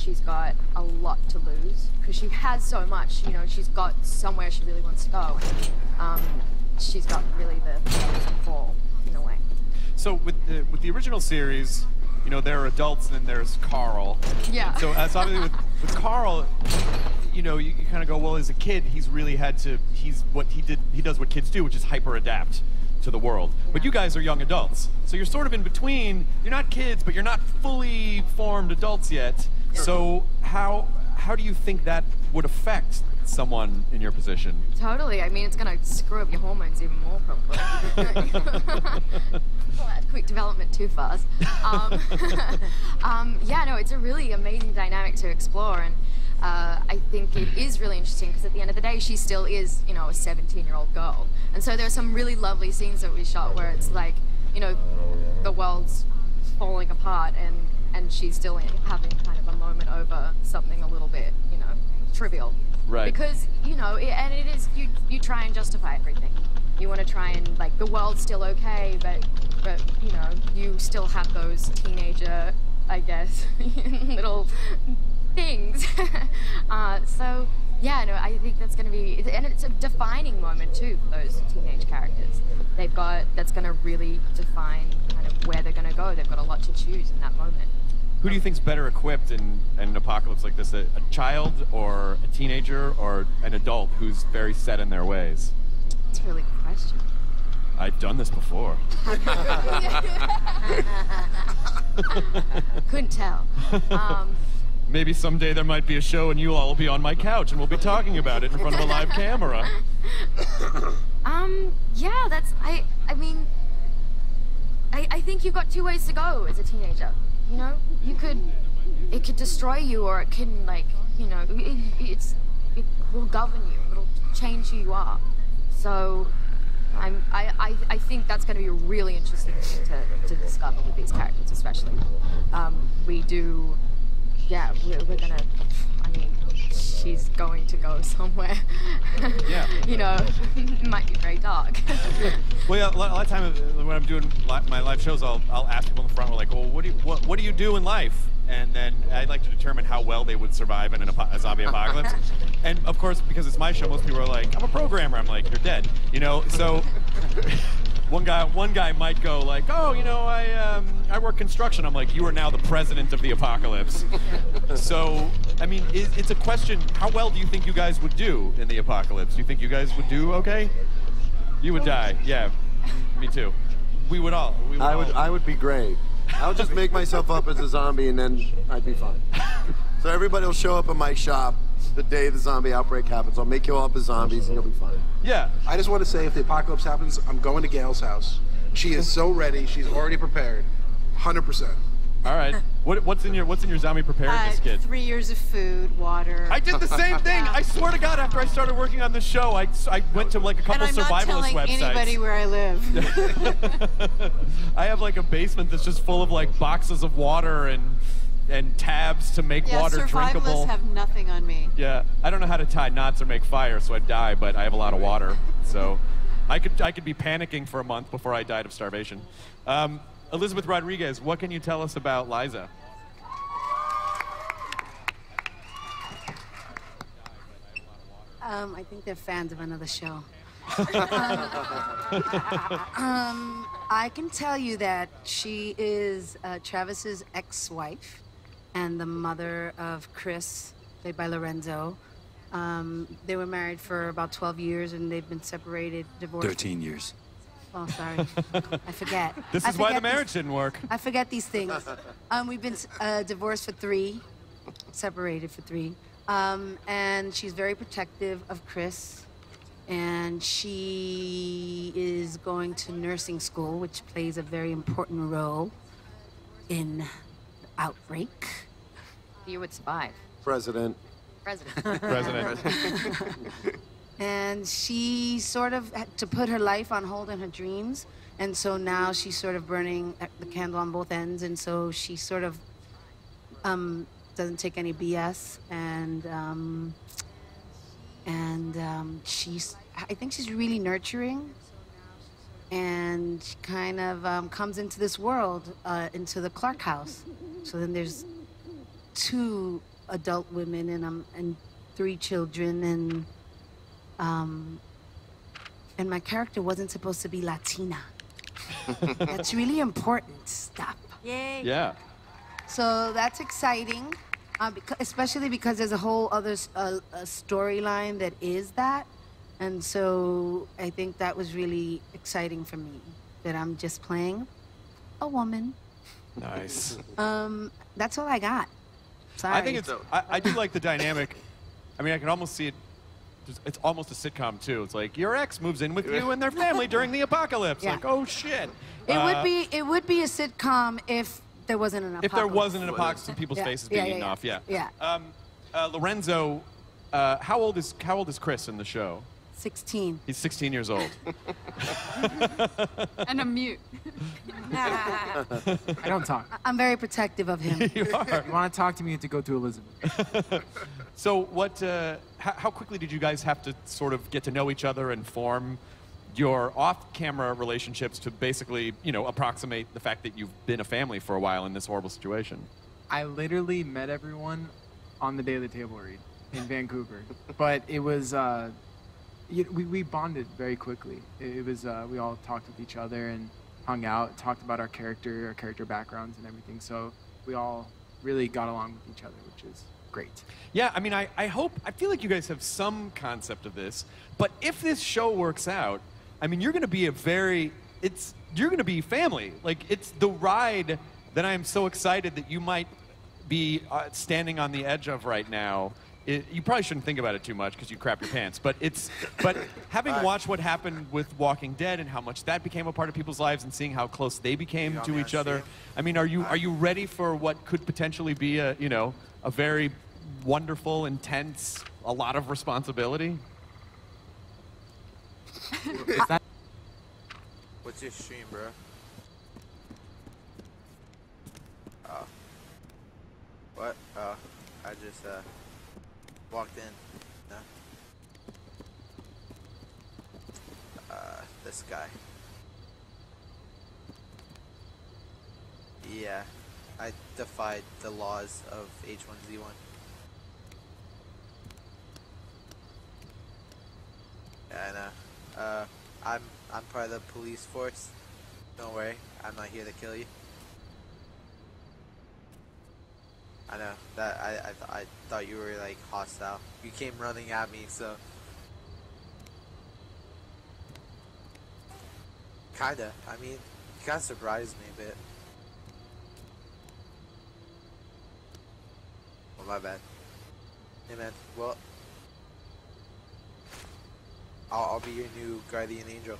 she's got a lot to lose because she has so much. You know, she's got somewhere she really wants to go. She's got really the fall in a way. So with the original series, you know, there are adults and then there's Carl. Yeah. And so as obviously with Carl, you know, you kind of go, well, as a kid, he does what kids do, which is hyper adapt to the world. But you guys are young adults, so you're sort of in between. You're not kids, but you're not fully formed adults yet. So how do you think that would affect someone in your position? Totally. I mean, it's gonna screw up your hormones even more, probably. Quick development too fast. Yeah, no, it's a really amazing dynamic to explore, and I think it is really interesting because at the end of the day, she still is, you know, a 17-year-old girl. And so there are some really lovely scenes that we shot where it's like, you know, the world's falling apart and she's still having kind of a moment over something a little bit, you know, trivial. Right. Because, you know, and it is, you try and justify everything. You want to try and, like, the world's still okay, but you know, you still have those teenager, I guess, little things. So, yeah, no, I think that's going to be, and it's a defining moment, too, for those teenage characters. That's going to really define kind of where they're going to go. They've got a lot to choose in that moment. Who do you think's better equipped in an apocalypse like this? A child or a teenager or an adult who's very set in their ways? That's a really good question. I've done this before. Couldn't tell. Maybe someday there might be a show and you all will be on my couch and we'll be talking about it in front of a live camera. Yeah, I mean, I think you've got two ways to go as a teenager. You know, it could destroy you, or it can, like, you know, it will govern you. It'll change who you are. So, I think that's going to be a really interesting thing to discover with these characters, especially. We're gonna, I mean, she's going to go somewhere. Yeah. You know, it might be very dark. Well, yeah, a lot of time when I'm doing my live shows, I'll ask people in the front, like, well, what do you do in life? And then I'd like to determine how well they would survive in a zombie apocalypse. And of course, because it's my show, most people are like, I'm a programmer. I'm like, you're dead, you know. So one guy might go like, oh, you know, I work construction. I'm like, you are now the president of the apocalypse. So, I mean, it's a question. How well do you think you guys would do in the apocalypse? Do you think you guys would do okay? You would die. Yeah, me too. We would all. I would be great. I would just make myself up as a zombie and then I'd be fine. So everybody will show up at my shop the day the zombie outbreak happens. I'll make you all up as zombies and you'll be fine. Yeah. I just want to say, if the apocalypse happens, I'm going to Gail's house. She is so ready. She's already prepared. 100%. All right. What's in your zombie preparedness kit? 3 years of food, water. I did the same thing. I swear to God, after I started working on the show, I went to like a couple survivalist websites. And I'm not telling anybody where I live. I have like a basement that's just full of like boxes of water and tabs to make water drinkable. Survivalists have nothing on me. Yeah, I don't know how to tie knots or make fire, so I'd die. But I have a lot of water, so I could be panicking for a month before I died of starvation. Elizabeth Rodriguez, what can you tell us about Liza? I think they're fans of another show. I can tell you that she is Travis's ex-wife and the mother of Chris, played by Lorenzo. They were married for about 12 years and they've been separated, divorced. 13 years. Oh, sorry. I forget. This is why the marriage didn't work. I forget these things. We've been divorced for 3, separated for 3. And she's very protective of Chris. And she is going to nursing school, which plays a very important role in the outbreak. You would survive. President. And she sort of had to put her life on hold and her dreams. And so now she's sort of burning the candle on both ends. And so she sort of doesn't take any BS. I think she's really nurturing. And she kind of comes into this world, into the Clark house. So then there's 2 adult women, and 3 children, and my character wasn't supposed to be Latina. That's really important stuff. Yay. Yeah. So that's exciting, especially because there's a whole other storyline that is that. And so I think that was really exciting for me, that I'm just playing a woman. Nice. That's all I got. Sorry. I think it's. I do like the dynamic. I mean, I can almost see it. It's almost a sitcom too. It's like your ex moves in with you and their family during the apocalypse. Yeah. Like, oh shit. It would be a sitcom if there wasn't an apocalypse. If there wasn't an apocalypse and people's faces being eaten off. Yeah. Lorenzo, how old is Chris in the show? 16. He's 16 years old. And a mute. I don't talk. I'm very protective of him. You are. If you want to talk to me, you have to go to Elizabeth. So what? How quickly did you guys have to sort of get to know each other and form your off-camera relationships to basically, approximate the fact that you've been a family for a while in this horrible situation? I literally met everyone on the day of the table read in Vancouver, but it was we bonded very quickly. It was we all talked with each other and hung out, talked about our character backgrounds and everything. So we all really got along with each other, which is great. Yeah, I mean, I feel like you guys have some concept of this, but if this show works out, I mean, you're going to be you're going to be family. Like, it's the ride that I'm so excited that you might be standing on the edge of right now. You probably shouldn't think about it too much because you crap your pants. But having watched what happened with Walking Dead and how much that became a part of people's lives and seeing how close they became to each other, I mean, are you ready for what could potentially be a very wonderful, intense, a lot of responsibility? What's your stream, bro? Oh. What? Oh, I just walked in. No. This guy. Yeah, I defied the laws of H1Z1. Yeah, I know. I'm part of the police force. Don't worry, I'm not here to kill you. I know that I thought you were like hostile. You came running at me, so kinda. I mean, you kinda surprised me a bit. Oh, my bad. Hey man, well, I'll be your new guardian angel.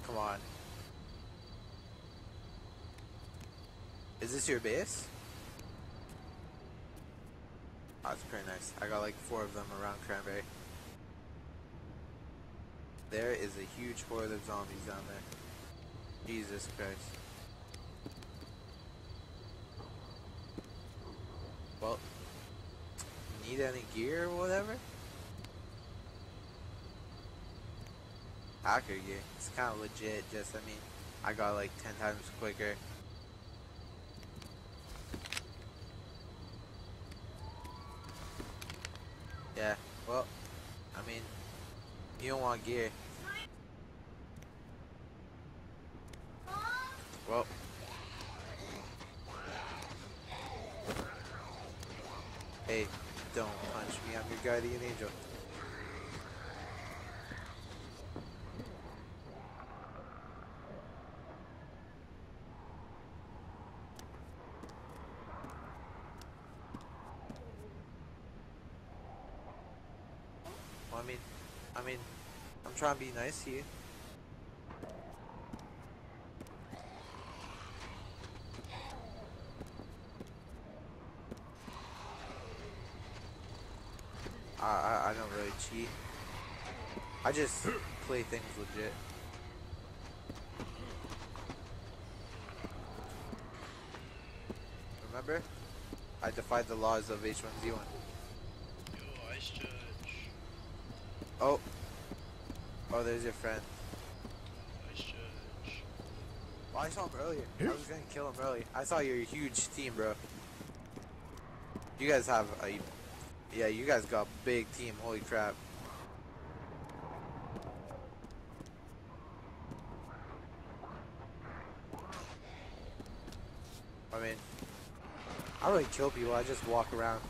Come on. Is this your base? Oh, it's pretty nice. I got like 4 of them around Cranberry. There is a huge horde of zombies down there. Jesus Christ. Well, need any gear or whatever? Hacker gear. It's kind of legit, just, I mean, I got like 10 times quicker. Yeah, well, I mean, you don't want gear. Well. Hey, don't punch me, I'm your guardian angel. Well, I mean, I'm trying to be nice to you. I don't really cheat. I just play things legit. Remember? I defied the laws of H1Z1. Oh. Oh, there's your friend. Oh, I saw him earlier. I was gonna kill him earlier. I saw you're a huge team, bro. You guys have a... Yeah, you guys got a big team. Holy crap. I mean, I don't really kill people. I just walk around.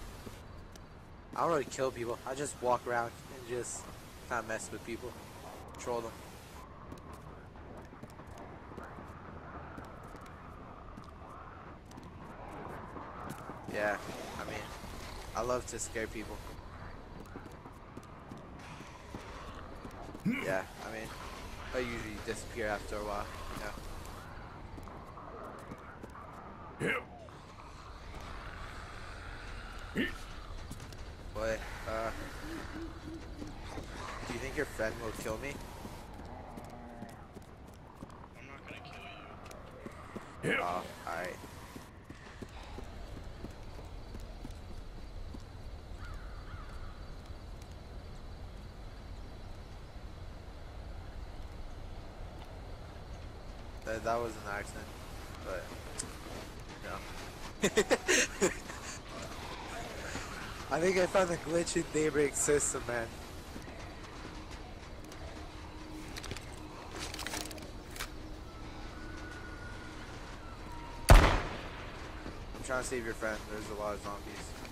I don't really kill people. I just walk around and just kind of mess with people. Troll them. Yeah, I mean, I love to scare people. Yeah, I mean, I usually disappear after a while, you know. But, do you think your friend will kill me? I'm not gonna kill you. Oh, alright. That was an accident, but no. I think I found a glitch in Daybreak's system, man. I'm trying to save your friend. There's a lot of zombies.